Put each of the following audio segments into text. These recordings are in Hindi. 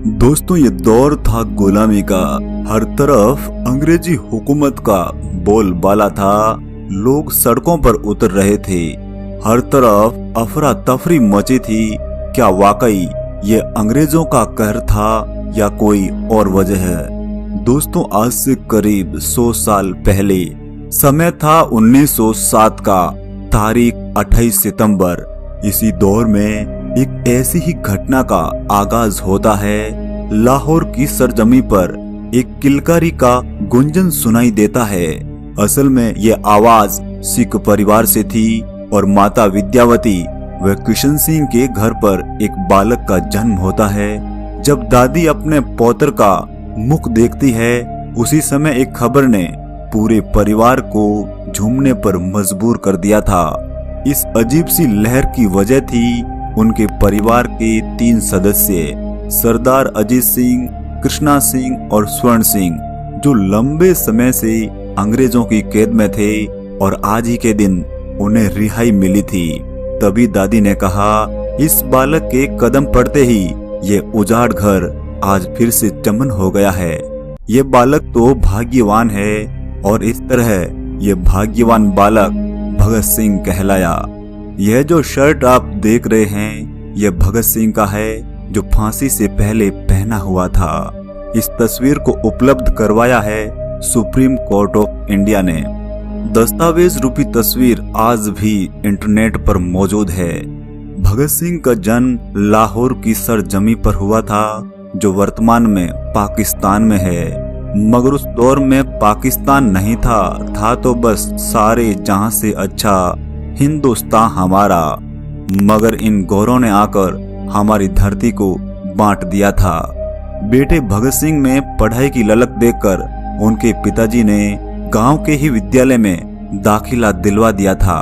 दोस्तों, ये दौर था गुलामी का। हर तरफ अंग्रेजी हुकूमत का बोलबाला था। लोग सड़कों पर उतर रहे थे। हर तरफ अफरा तफरी मची थी। क्या वाकई ये अंग्रेजों का कहर था या कोई और वजह है? दोस्तों, आज से करीब 100 साल पहले समय था 1907 का, तारीख 28 सितंबर। इसी दौर में एक ऐसी ही घटना का आगाज होता है। लाहौर की सरजमी पर एक किलकारी का गुंजन सुनाई देता है। असल में ये आवाज सिख परिवार से थी और माता विद्यावती व किशन सिंह के घर पर एक बालक का जन्म होता है। जब दादी अपने पौत्र का मुख देखती है, उसी समय एक खबर ने पूरे परिवार को झूमने पर मजबूर कर दिया था। इस अजीब सी लहर की वजह थी उनके परिवार के 3 सदस्य, सरदार अजीत सिंह, कृष्णा सिंह और स्वर्ण सिंह, जो लंबे समय से अंग्रेजों की कैद में थे और आज ही के दिन उन्हें रिहाई मिली थी। तभी दादी ने कहा, इस बालक के कदम पड़ते ही ये उजाड़ घर आज फिर से चमन हो गया है। ये बालक तो भाग्यवान है और इस तरह ये भाग्यवान बालक भगत सिंह कहलाया। यह जो शर्ट आप देख रहे हैं, यह भगत सिंह का है, जो फांसी से पहले पहना हुआ था। इस तस्वीर को उपलब्ध करवाया है सुप्रीम कोर्ट ऑफ इंडिया ने। दस्तावेज रूपी तस्वीर आज भी इंटरनेट पर मौजूद है। भगत सिंह का जन्म लाहौर की सरजमी पर हुआ था, जो वर्तमान में पाकिस्तान में है। मगर उस दौर में पाकिस्तान नहीं था तो बस सारे जहां से अच्छा हिंदुस्तान हमारा। मगर इन गौरों ने आकर हमारी धरती को बांट दिया था। बेटे भगत सिंह में पढ़ाई की ललक देखकर उनके पिताजी ने गांव के ही विद्यालय में दाखिला दिलवा दिया था।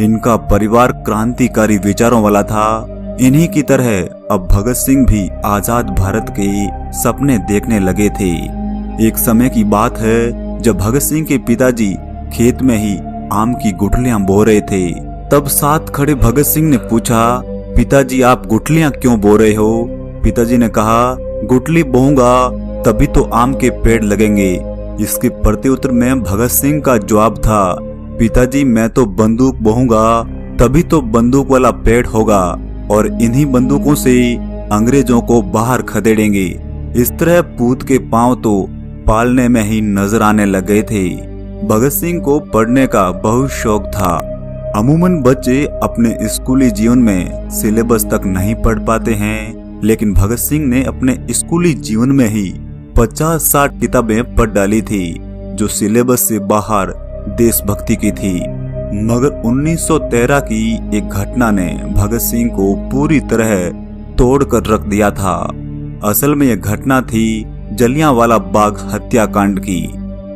इनका परिवार क्रांतिकारी विचारों वाला था। इन्हीं की तरह अब भगत सिंह भी आजाद भारत के सपने देखने लगे थे। एक समय की बात है जब भगत सिंह के पिताजी खेत में ही आम की गुठलियां बो रहे थे। तब साथ खड़े भगत सिंह ने पूछा, पिताजी आप गुठलियां क्यों बो रहे हो? पिताजी ने कहा, गुठली बोऊंगा तभी तो आम के पेड़ लगेंगे। इसके प्रत्युत्तर में भगत सिंह का जवाब था, पिताजी मैं तो बंदूक बोऊंगा तभी तो बंदूक वाला पेड़ होगा और इन्हीं बंदूकों से अंग्रेजों को बाहर खदेड़ेंगे। इस तरह पूत के पांव तो पालने में ही नजर आने लगे थे। भगत सिंह को पढ़ने का बहुत शौक था। अमूमन बच्चे अपने स्कूली जीवन में सिलेबस तक नहीं पढ़ पाते हैं, लेकिन भगत सिंह ने अपने स्कूली जीवन में ही 50-60 किताबें पढ़ डाली थी, जो सिलेबस से बाहर देशभक्ति की थी। मगर 1913 की एक घटना ने भगत सिंह को पूरी तरह तोड़ कर रख दिया था। असल में यह घटना थी जलियांवाला बाग हत्याकांड की।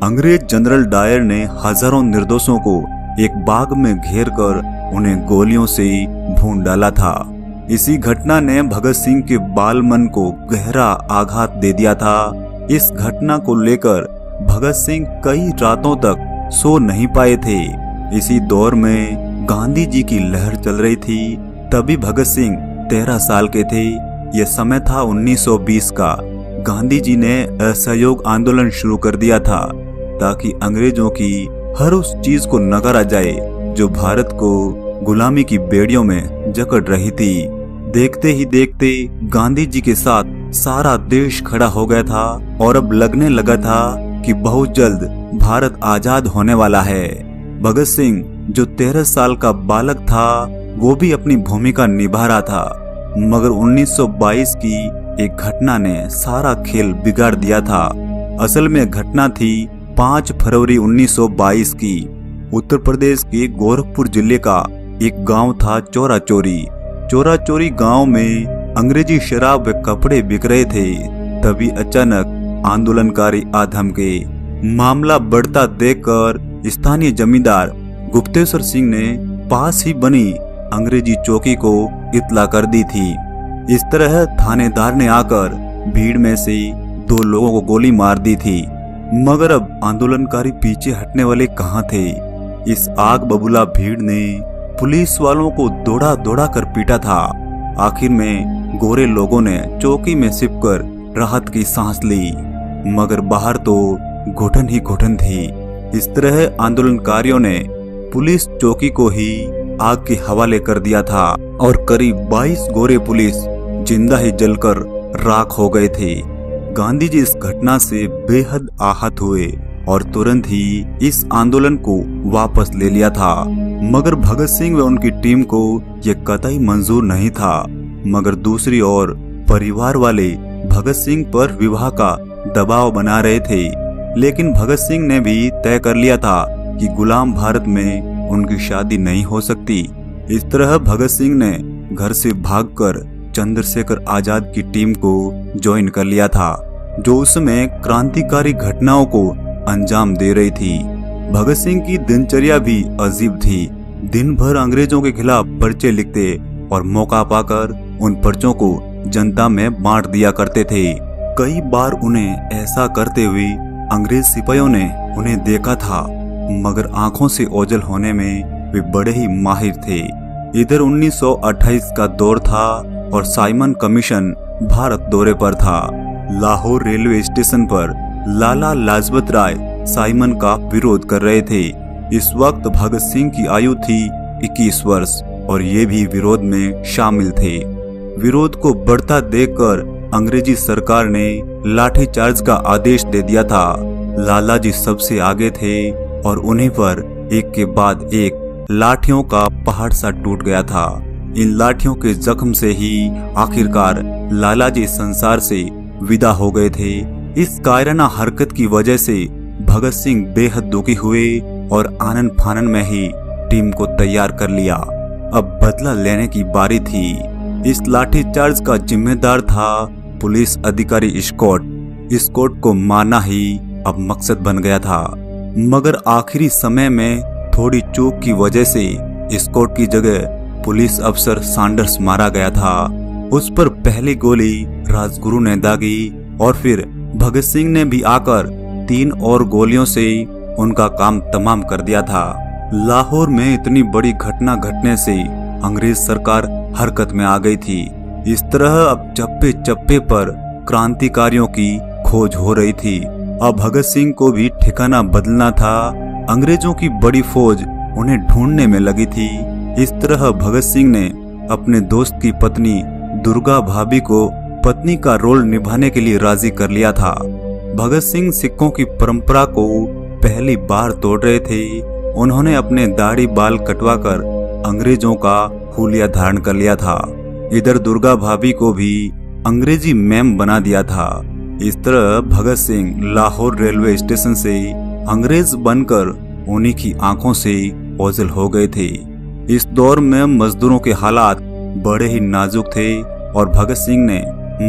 अंग्रेज जनरल डायर ने हजारों निर्दोषों को एक बाग में घेर कर उन्हें गोलियों से भून डाला था। इसी घटना ने भगत सिंह के बाल मन को गहरा आघात दे दिया था। इस घटना को लेकर भगत सिंह कई रातों तक सो नहीं पाए थे। इसी दौर में गांधी जी की लहर चल रही थी। तभी भगत सिंह 13 साल के थे। यह समय था 1920 का। गांधी जी ने असहयोग आंदोलन शुरू कर दिया था ताकि अंग्रेजों की हर उस चीज को नकारा जाए जो भारत को गुलामी की बेड़ियों में जकड़ रही थी। देखते ही देखते गांधी जी के साथ सारा देश खड़ा हो गया था और अब लगने लगा था कि बहुत जल्द भारत आजाद होने वाला है। भगत सिंह जो 13 साल का बालक था, वो भी अपनी भूमिका निभा रहा था। मगर 1922 की एक घटना ने सारा खेल बिगाड़ दिया था। असल में घटना थी 5 फरवरी 1922 की। उत्तर प्रदेश के गोरखपुर जिले का एक गांव था चोराचोरी। चोराचोरी गांव में अंग्रेजी शराब व कपड़े बिक रहे थे। तभी अचानक आंदोलनकारी आ धमके। मामला बढ़ता देखकर स्थानीय जमींदार गुप्तेश्वर सिंह ने पास ही बनी अंग्रेजी चौकी को इत्तला कर दी थी। इस तरह थानेदार ने आकर भीड़ में से 2 लोगों को गोली मार दी थी। मगर अब आंदोलनकारी पीछे हटने वाले कहाँ थे? इस आग बबूला भीड़ ने पुलिस वालों को दौड़ा दौड़ा कर पीटा था। आखिर में गोरे लोगों ने चौकी में छिपकर राहत की सांस ली, मगर बाहर तो घुटन ही घुटन थी। इस तरह आंदोलनकारियों ने पुलिस चौकी को ही आग के हवाले कर दिया था और करीब 22 गोरे पुलिस जिंदा ही जलकर राख हो गए थे। गांधी जी इस घटना से बेहद आहत हुए और तुरंत ही इस आंदोलन को वापस ले लिया था, मगर भगत सिंह व उनकी टीम को यह कतई मंजूर नहीं था। मगर दूसरी ओर परिवार वाले भगत सिंह पर विवाह का दबाव बना रहे थे, लेकिन भगत सिंह ने भी तय कर लिया था कि गुलाम भारत में उनकी शादी नहीं हो सकती। इस तरह भगत सिंह ने घर से भागकर चंद्रशेखर आजाद की टीम को ज्वाइन कर लिया था, जो उसमें क्रांतिकारी घटनाओं को अंजाम दे रही थी। भगत सिंह की दिनचर्या भी अजीब थी। दिन भर अंग्रेजों के खिलाफ पर्चे लिखते और मौका पाकर उन पर्चों को जनता में बांट दिया करते थे। कई बार उन्हें ऐसा करते हुए अंग्रेज सिपाहियों ने उन्हें देखा था, मगर आंखों से ओझल होने में वे बड़े ही माहिर थे। इधर 1928 का दौर था और साइमन कमीशन भारत दौरे पर था। लाहौर रेलवे स्टेशन पर लाला लाजपत राय साइमन का विरोध कर रहे थे। इस वक्त भगत सिंह की आयु थी 21 वर्ष और ये भी विरोध में शामिल थे। विरोध को बढ़ता देखकर अंग्रेजी सरकार ने लाठीचार्ज का आदेश दे दिया था। लाला जी सबसे आगे थे और उन्हीं पर एक के बाद एक लाठियों का पहाड़ सा टूट गया था। इन लाठियों के जख्म से ही आखिरकार लाला जी संसार से विदा हो गए थे। इस कायराना हरकत की वजह से भगत सिंह बेहद दुखी हुए और आनन फानन में ही टीम को तैयार कर लिया। अब बदला लेने की बारी थी। इस लाठीचार्ज का जिम्मेदार था पुलिस अधिकारी स्कॉट। स्कॉट को मारना ही अब मकसद बन गया था, मगर आखिरी समय में थोड़ी चूक की वजह से स्कॉट की जगह पुलिस अफसर सैंडर्स मारा गया था। उस पर पहली गोली राजगुरु ने दागी और फिर भगत सिंह ने भी आकर 3 और गोलियों से उनका काम तमाम कर दिया था। लाहौर में इतनी बड़ी घटना घटने से अंग्रेज सरकार हरकत में आ गई थी। इस तरह अब चप्पे चप्पे पर क्रांतिकारियों की खोज हो रही थी। अब भगत सिंह को भी ठिकाना बदलना था। अंग्रेजों की बड़ी फौज उन्हें ढूंढने में लगी थी। इस तरह भगत सिंह ने अपने दोस्त की पत्नी दुर्गा भाभी को पत्नी का रोल निभाने के लिए राजी कर लिया था। भगत सिंह सिखों की परंपरा को पहली बार तोड़ रहे थे। उन्होंने अपने दाढ़ी बाल कटवाकर अंग्रेजों का हुलिया धारण कर लिया था। इधर दुर्गा भाभी को भी अंग्रेजी मैम बना दिया था। इस तरह भगत सिंह लाहौर रेलवे स्टेशन से अंग्रेज बनकर उन्हीं की आंखों से ओझल हो गए थे। इस दौर में मजदूरों के हालात बड़े ही नाजुक थे और भगत सिंह ने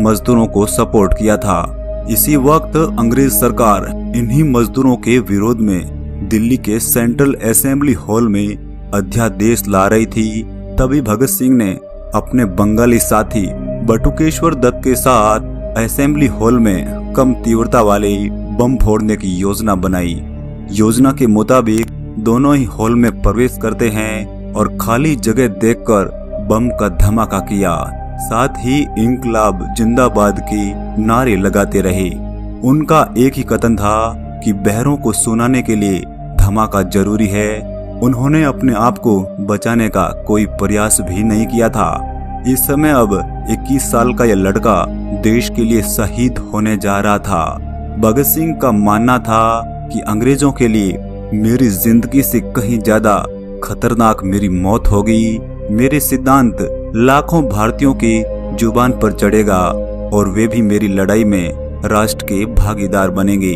मजदूरों को सपोर्ट किया था। इसी वक्त अंग्रेज सरकार इन्हीं मजदूरों के विरोध में दिल्ली के सेंट्रल असेंबली हॉल में अध्यादेश ला रही थी। तभी भगत सिंह ने अपने बंगाली साथी बटुकेश्वर दत्त के साथ असेंबली हॉल में कम तीव्रता वाले बम फोड़ने की योजना बनाई। योजना के मुताबिक दोनों ही हॉल में प्रवेश करते हैं और खाली जगह देखकर बम का धमाका किया। साथ ही इंकलाब जिंदाबाद के नारे लगाते रहे। उनका एक ही कथन था कि बहरों को सुनाने के लिए धमाका जरूरी है। उन्होंने अपने आप को बचाने का कोई प्रयास भी नहीं किया था। इस समय अब 21 साल का यह लड़का देश के लिए शहीद होने जा रहा था। भगत सिंह का मानना था कि अंग्रेजों के लिए मेरी जिंदगी से कहीं ज्यादा खतरनाक मेरी मौत होगी। मेरे सिद्धांत लाखों भारतीयों की जुबान पर चढ़ेगा और वे भी मेरी लड़ाई में राष्ट्र के भागीदार बनेंगे।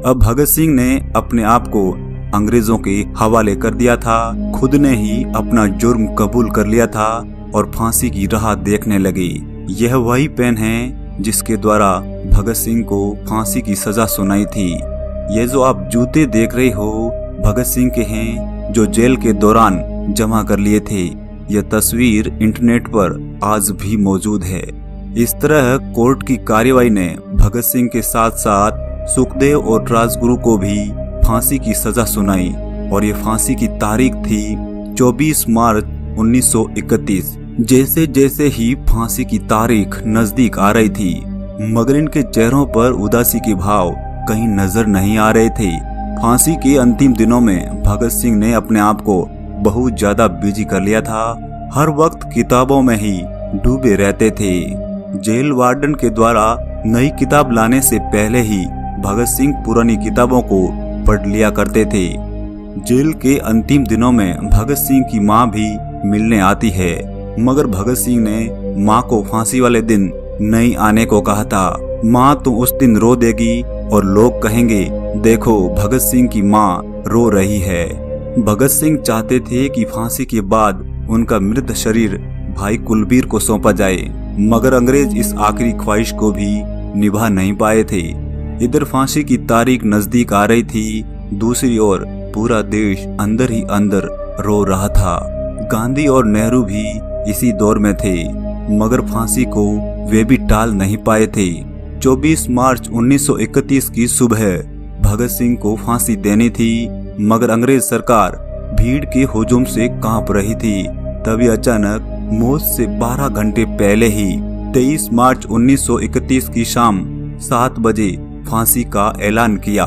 अब भगत सिंह ने अपने आप को अंग्रेजों के हवाले कर दिया था। खुद ने ही अपना जुर्म कबूल कर लिया था और फांसी की राह देखने लगे। यह वही पेन है जिसके द्वारा भगत सिंह को फांसी की सजा सुनाई थी। ये जो आप जूते देख रहे हो भगत सिंह के हैं, जो जेल के दौरान जमा कर लिए थे। यह तस्वीर इंटरनेट पर आज भी मौजूद है। इस तरह कोर्ट की कार्यवाही ने भगत सिंह के साथ साथ सुखदेव और राजगुरु को भी फांसी की सजा सुनाई और ये फांसी की तारीख थी 24 मार्च 1931। जैसे जैसे ही फांसी की तारीख नजदीक आ रही थी, मगर इनके चेहरों पर उदासी के भाव कहीं नजर नहीं आ रहे थे। फांसी के अंतिम दिनों में भगत सिंह ने अपने आप को बहुत ज्यादा बिजी कर लिया था। हर वक्त किताबों में ही डूबे रहते थे। जेल वार्डन के द्वारा नई किताब लाने से पहले ही भगत सिंह पुरानी किताबों को पढ़ लिया करते थे। जेल के अंतिम दिनों में भगत सिंह की मां भी मिलने आती है, मगर भगत सिंह ने मां को फांसी वाले दिन नहीं आने को कहा था। मां तो उस दिन रो देगी और लोग कहेंगे देखो भगत सिंह की मां रो रही है। भगत सिंह चाहते थे कि फांसी के बाद उनका मृत शरीर भाई कुलबीर को सौंपा जाए, मगर अंग्रेज इस आखिरी ख्वाहिश को भी निभा नहीं पाए थे। इधर फांसी की तारीख नजदीक आ रही थी, दूसरी ओर पूरा देश अंदर ही अंदर रो रहा था। गांधी और नेहरू भी इसी दौर में थे, मगर फांसी को वे भी टाल नहीं पाए थे। 24 मार्च 1931 की सुबह भगत सिंह को फांसी देनी थी, मगर अंग्रेज सरकार भीड़ के हुजूम से कांप रही थी। तभी अचानक मौत से 12 घंटे पहले ही 23 मार्च 1931 की शाम 7 बजे फांसी का ऐलान किया।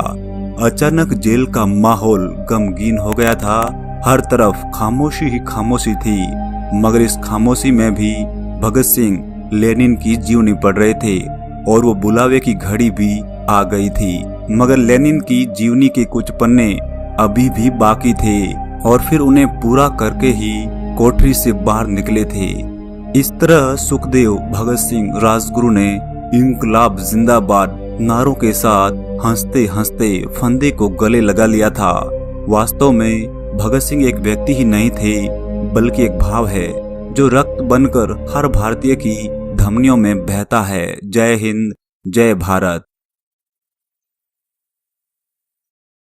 अचानक जेल का माहौल गमगीन हो गया था। हर तरफ खामोशी ही खामोशी थी, मगर इस खामोशी में भी भगत सिंह लेनिन की जीवनी पढ़ रहे थे और वो बुलावे की घड़ी भी आ गई थी। मगर लेनिन की जीवनी के कुछ पन्ने अभी भी बाकी थे और फिर उन्हें पूरा करके ही कोठरी से बाहर निकले थे। इस तरह सुखदेव, भगत सिंह, राजगुरु ने इंकलाब जिंदाबाद नारों के साथ हंसते हंसते फंदे को गले लगा लिया था। वास्तव में भगत सिंह एक व्यक्ति ही नहीं थे, बल्कि एक भाव है जो रक्त बनकर हर भारतीय की धमनियों में बहता है। जय हिंद, जय भारत।